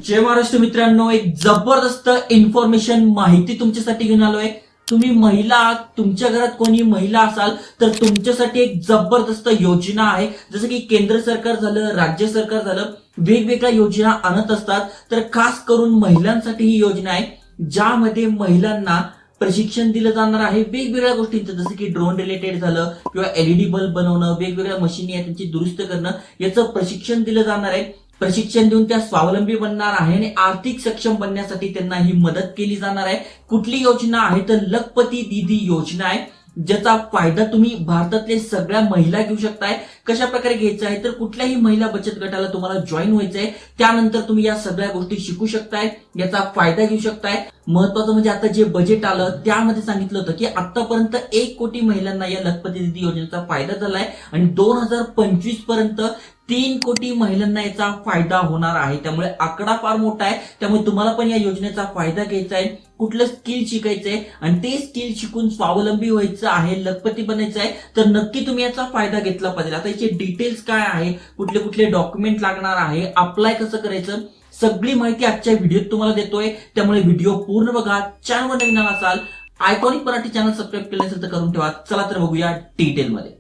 जय महाराष्ट्र मित्रांनो, एक जबरदस्त इन्फॉर्मेशन माहिती तुमच्यासाठी घेऊन आलोय. तुम्ही महिला आहात, तुमच्या घरात कोणी महिला असाल तर तुमच्यासाठी एक जबरदस्त योजना आहे. जसं की केंद्र सरकार झालं, राज्य सरकार झालं, वेगवेगळ्या योजना आणत असतात. तर खास करून महिलांसाठी ही योजना आहे, ज्यामध्ये महिलांना प्रशिक्षण दिलं जाणार आहे वेगवेगळ्या गोष्टींचं. जसं की ड्रोन रिलेटेड झालं किंवा एलईडी बल्ब बनवणं, वेगवेगळ्या मशिनी आहेत त्यांची दुरुस्त करणं, याचं प्रशिक्षण दिलं जाणार आहे. प्रशिक्षण देऊन त्या स्वावलंबी बनणार आहे आणि आर्थिक सक्षम बनण्यासाठी त्यांना ही मदत केली जाणार आहे. कुठली योजना आहे तर लखपती दीदी योजना आहे, ज्याचा फायदा तुम्ही भारतातले सगळ्या महिला घेऊ शकताय. कशा प्रकारे घ्यायचा आहे तर कुठल्याही महिला बचत गटाला तुम्हाला जॉईन व्हायचंय, त्यानंतर तुम्ही या सगळ्या गोष्टी शिकू शकताय, याचा फायदा घेऊ शकताय. महत्वाचं म्हणजे आता जे बजेट आलं त्यामध्ये सांगितलं होतं की आतापर्यंत 1 कोटी महिलांना या लखपती दीदी योजनेचा फायदा झालाय आणि 2025 पर्यंत 3 कोटी महिलांना याचा फायदा होणार आहे. त्यामुळे आकडा फार मोठा आहे. त्यामुळे तुम्हाला पण या योजनेचा फायदा घ्यायचा आहे. कुठलं स्किल शिकायचंय आणि ते स्किल शिकून स्वावलंबी व्हायचं आहे, लखपती बनायचं आहे, तर नक्की तुम्ही याचा फायदा घेतला पाहिजे. आता याचे डिटेल्स काय आहे, कुठले कुठले डॉक्युमेंट लागणार आहे, अप्लाय कसं करायचं, सगळी माहिती आजच्या व्हिडिओत तुम्हाला देतोय. त्यामुळे व्हिडिओ पूर्ण बघा. चॅनलवर नवीन असाल, आयकॉनिक मराठी चॅनल सबस्क्राईब केलं असेल तर करून ठेवा. चला तर बघूया डिटेलमध्ये.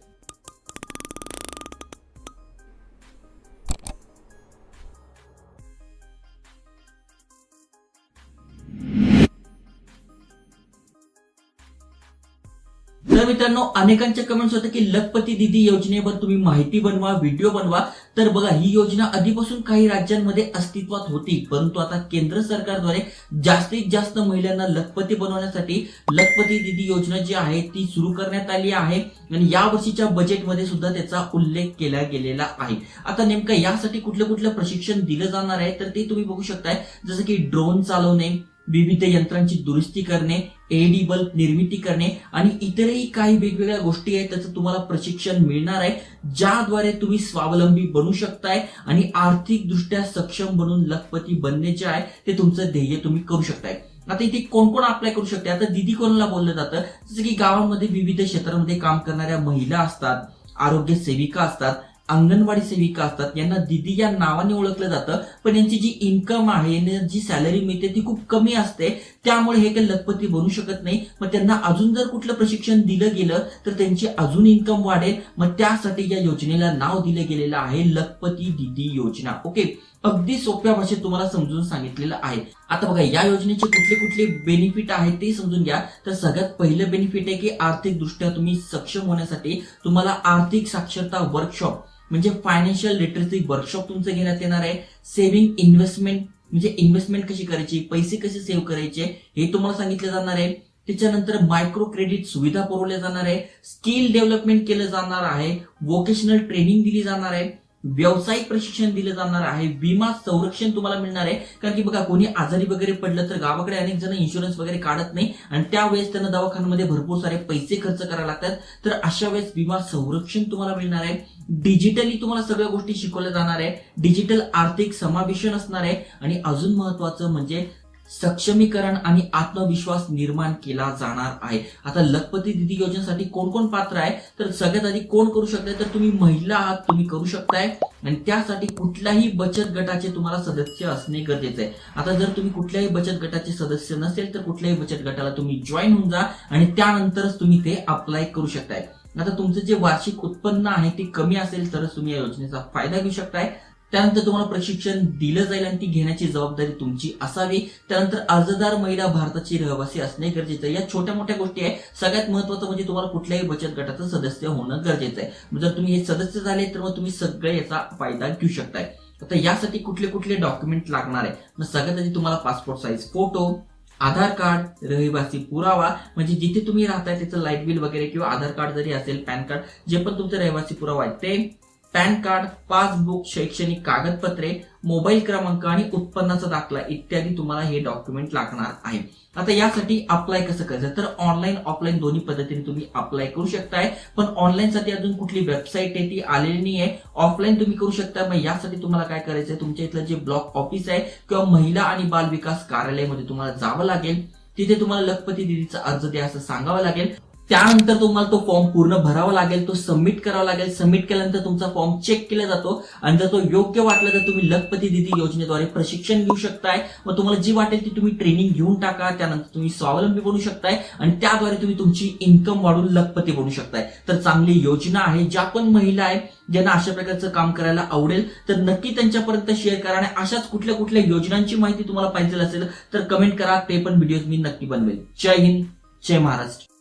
तर मित्रांनो, अनेकांच्या कमेंट्स होते की लखपती दीदी योजनेवर तुम्ही माहिती बनवा, व्हिडिओ बनवा. तर बघा, ही योजना आधीपासून काही राज्यांमध्ये अस्तित्वात होती, परंतु आता केंद्र सरकारद्वारे जास्तीत जास्त महिलांना लखपती बनवण्यासाठी लखपती दीदी योजना जी आहे ती सुरू करण्यात आली आहे आणि या वर्षीच्या बजेटमध्ये सुद्धा त्याचा उल्लेख केला गेलेला आहे. आता नेमकं यासाठी कुठलं कुठलं प्रशिक्षण दिलं जाणार आहे तर ते तुम्ही बघू शकताय. जसं की ड्रोन चालवणे, विविध यंत्रांची दुरुस्ती करणे, एलईडी बल्ब निर्मिती करणे आणि इतरही काही वेगवेगळ्या गोष्टी आहेत, त्याचं तुम्हाला प्रशिक्षण मिळणार आहे, ज्याद्वारे तुम्ही स्वावलंबी बनू शकताय आणि आर्थिक दृष्ट्या सक्षम बनून लखपती बनणे जे आहे ते तुमचं ध्येय तुम्ही करू शकताय. आता इथे कोण कोण अप्लाय करू शकते. आता दीदी कोणाला बोललं जातं, जसं की गावांमध्ये विविध क्षेत्रामध्ये काम करणाऱ्या महिला असतात, आरोग्य सेविका असतात, अंगणवाडी सेविका असतात, यांना दीदी या नावाने ओळखलं जातं. पण यांची जी इन्कम आहे, जी सॅलरी मिळते ती खूप कमी असते. त्यामुळे हे काही लखपती बनू शकत नाही. मग त्यांना अजून जर कुठलं प्रशिक्षण दिलं गेलं तर त्यांची अजून इन्कम वाढेल. मग त्यासाठी या योजनेला नाव दिलं गेलेलं आहे लखपती दीदी योजना. ओके, अगदी सोप्या भाषेत तुम्हाला समजून सांगितलेलं आहे. आता बघा, या योजनेचे कुठले कुठले बेनिफिट आहेत ते समजून घ्या. तर सगळ्यात पहिलं बेनिफिट आहे की आर्थिक दृष्ट्या तुम्ही सक्षम होण्यासाठी तुम्हाला आर्थिक साक्षरता वर्कशॉप म्हणजे फायनान्शियल लिटरसी वर्कशॉप तुमचं घेण्यात येणार आहे. सेव्हिंग इन्व्हेस्टमेंट म्हणजे इन्व्हेस्टमेंट कशी करायची, पैसे कसे सेव्ह करायचे हे तुम्हाला सांगितलं जाणार आहे. त्याच्यानंतर मायक्रो क्रेडिट सुविधा पुरवल्या जाणार आहे, स्किल डेव्हलपमेंट केलं जाणार आहे, वोकेशनल ट्रेनिंग दिली जाणार आहे, व्यावसायिक प्रशिक्षण दिलं जाणार आहे, विमा संरक्षण तुम्हाला मिळणार आहे. कारण की बघा, कोणी आजारी वगैरे पडलं तर गावाकडे अनेक जण इन्शुरन्स वगैरे काढत नाही आणि त्यावेळेस त्यांना दवाखान्यामध्ये भरपूर सारे पैसे खर्च करावे लागतात. तर अशा वेळेस विमा संरक्षण तुम्हाला मिळणार आहे. डिजिटली तुम्हाला सगळ्या गोष्टी शिकवल्या जाणार आहे, डिजिटल आर्थिक समावेशन असणार आहे आणि अजून महत्वाचं म्हणजे सक्षमीकरण आणि आत्मविश्वास निर्माण केला जाणार आहे. आता लखपती दीदी योजनेसाठी कोण कोण पात्र आहे तर सगळ्यात आधी कोण करू शकताय तर तुम्ही महिला आहात, तुम्ही करू शकताय आणि त्यासाठी कुठल्याही बचत गटाचे तुम्हाला सदस्य असणे गरजेचे आहे. आता जर तुम्ही कुठल्याही बचत गटाचे सदस्य नसेल तर कुठल्याही बचत गटाला तुम्ही जॉईन होऊन जा आणि त्यानंतरच तुम्ही ते अप्लाय करू शकताय. आता तुमचं जे वार्षिक उत्पन्न आहे ते कमी असेल तरच तुम्ही या योजनेचा फायदा घेऊ शकताय. त्यानंतर तुम्हाला प्रशिक्षण दिलं जाईल आणि ती घेण्याची जबाबदारी तुमची असावी. त्यानंतर अर्जदार महिला भारताची रहिवासी असणे गरजेचं आहे. या छोट्या मोठ्या गोष्टी आहे. सगळ्यात महत्वाचं म्हणजे तुम्हाला कुठल्याही बचत गटाचं सदस्य होणं गरजेचं आहे. जर तुम्ही हे सदस्य झाले तर मग तुम्ही सगळे याचा फायदा घेऊ शकताय. आता यासाठी कुठले कुठले डॉक्युमेंट लागणार आहे, मग सगळ्यात आधी तुम्हाला पासपोर्ट साईज फोटो, आधार कार्ड, रहिवासी पुरावा म्हणजे जिथे तुम्ही राहताय त्याचं लाईट बिल वगैरे किंवा आधार कार्ड जरी असेल, पॅन कार्ड, जे पण तुमचं रहिवासी पुरावा आहे ते, पॅन कार्ड, पासबुक, शैक्षणिक कागदपत्रे, मोबाईल क्रमांक आणि उत्पन्नाचा दाखला इत्यादी तुम्हाला हे डॉक्युमेंट लागणार आहे. आता यासाठी अप्लाय कसं करायचं तर ऑनलाईन ऑफलाईन दोन्ही पद्धतीने तुम्ही अप्लाय करू शकताय. पण ऑनलाईन साठी अजून कुठली वेबसाईट आहे ती आलेली नाही आहे. ऑफलाईन तुम्ही करू शकता. मग यासाठी तुम्हाला काय करायचंय, तुमच्या इथलं जे ब्लॉक ऑफिस आहे किंवा महिला आणि बाल विकास कार्यालयामध्ये तुम्हाला जावं लागेल. तिथे तुम्हाला लखपती दीदीचा अर्ज द्या असं सांगावं लागेल. त्यानंतर तुम्हाला तो फॉर्म पूर्ण भरावा लागेल, तो सबमिट करावा लागेल. सबमिट केल्यानंतर तुमचा फॉर्म चेक केला जातो आणि जर तो योग्य वाटला तर तुम्ही लखपती दीदी योजनेद्वारे प्रशिक्षण घेऊ शकताय. मग तुम्हाला जी वाटेल ती तुम्ही ट्रेनिंग घेऊन टाका. त्यानंतर तुम्ही स्वावलंबी बनू शकताय आणि त्याद्वारे तुम्ही तुमची इन्कम वाढवून लखपती बनू शकताय. तर चांगली योजना आहे. ज्या पण महिला आहेत ज्यांना अशा प्रकारचं काम करायला आवडेल तर नक्की त्यांच्यापर्यंत शेअर करा आणि अशाच कुठल्या कुठल्या योजनांची माहिती तुम्हाला पाहिजे असेल तर कमेंट करा. ते पण व्हिडिओ मी नक्की बनवेल. जय हिंद, जय महाराष्ट्र.